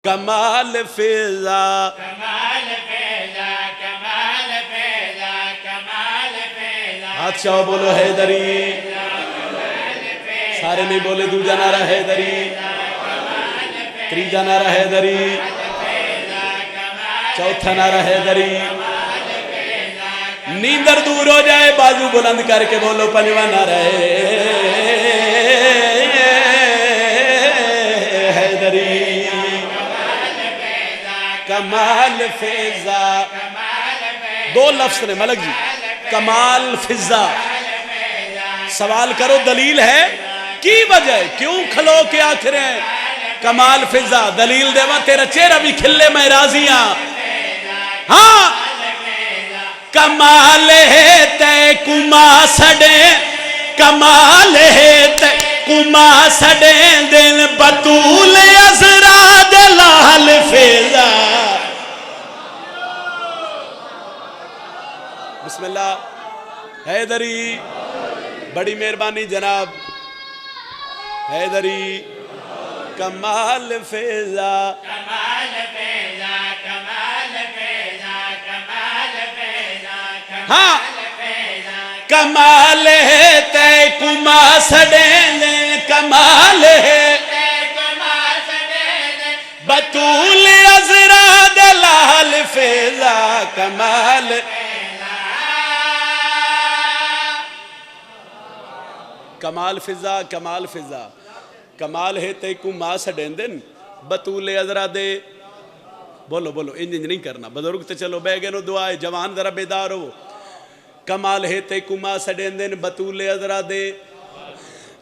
کمال فضا ہاتھ چاہو بولو حیدری سارے نہیں بولے دوجا نعرہ حیدری تریجا نعرہ حیدری چوتھا نعرہ حیدری نیندر دور ہو جائے بازو بلند کر کے بولو پنجواں نعرہ حیدری کمال فضا دو لفظ نے ملک جی کمال فضا سوال کرو دلیل ہے کی وجہ کیوں کھلو کے آخر ہیں کمال فضا دلیل دے وہاں تیرا چہرہ بھی کھلے میں راضیاں ہاں کمال ہے تے کما سڑے کمال ہے تے کما سڑے دن بطول ازرا دلال فضا بسم اللہ حیدری بڑی مہربانی جناب حیدری کمال فضا ہاں کمال ہے تے کما سڑیں کمال ہے بطول ازرا دلال فضا کمال کمال فضا کمال فضا کمال ہے تے کما سڑیں دن بطول ازرا دے بولو بولو انج نہیں کرنا بزرگ تے چلو بے گئے نو دعائے جوان ذرا بیدار ہو کمال ہے تے کما سڑیں دن بطول ازرا دے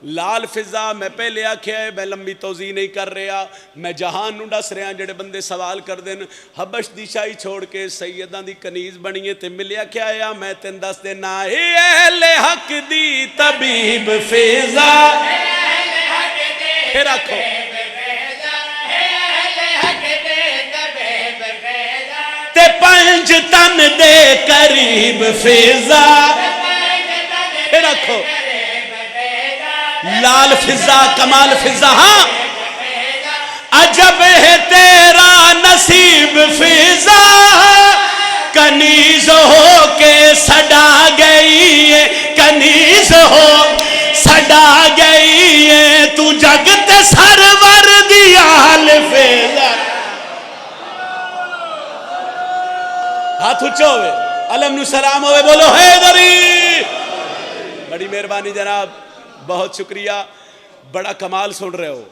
لال فضا میں پہلے آکھیا ہے میں لمبی توضیح نہیں کر رہا میں جہان نو ڈس رہا جڑے بندے سوال کر دین حبش دی شاہی چھوڑ کے سیداں دی کنیز بنیے تے ملیا کیا ہے میں تین دس دینا اے اہل حق دی طبیب فضا پھر آکھو تے پنج تن دے قریب فضا پھر آکھو لال فضا کمال فضا ہاں عجب ہے تیرا نصیب فضا کنیز ہو کے سڑا گئی ہے کنیز ہو سڑا گئی ہے تو جگت سرور دیال فضا ہاتھ اچھو ہوئے علم نو سلام ہوئے بولو حیدری بڑی مہربانی جناب بہت شکریہ بڑا کمال سن رہے ہو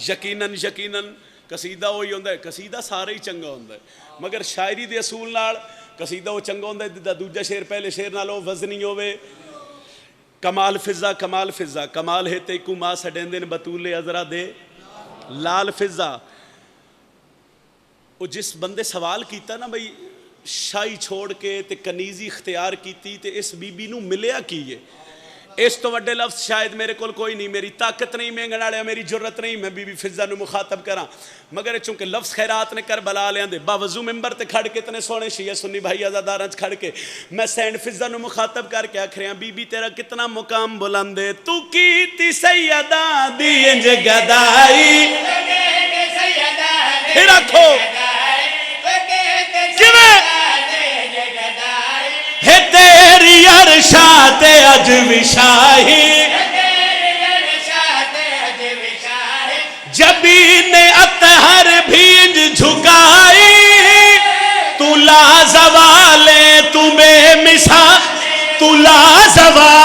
یقیناً یقیناً قصیدہ وہی ہوندہ ہے قصیدہ سارے ہی چنگا ہوندہ ہے مگر شاعری دے اصول نال قصیدہ وہ چنگا ہوندہ ہے دوجہ شیر پہلے شیر نالو وزنی ہوئے کمال فضا کمال ہے تے کما سڑیں دن بطول ازرا دے لال فضا وہ جس بندے سوال کیتا نا بھئی شاہی چھوڑ کے تے کنیزی اختیار کیتی تے اس بی بی نو ملیا کیے اس تو وڈے لفظ شاید میرے کول کوئی نہیں میری طاقت نہیں میں گناڑے میری جرت نہیں میں بی بی فضا نو مخاطب کراں مگر چونکہ لفظ خیرات نے کربلا لیاں دے باوضو ممبر تے کھڑ کے اتنے سونے شیعہ سنی بھائی آزاداراں چ کھڑ کے میں سینڈ فضا نو مخاطب کر کے آکھریاں بی بی تیرا کتنا مقام بلند ہے تو کیتی سیدہ دی انج گدائی پھر رکھو ہے تیری عرشات عجوی شاہی جبین اطہر بھیج جھکائی تو لا زوالے تو بے مثال تو لا زوال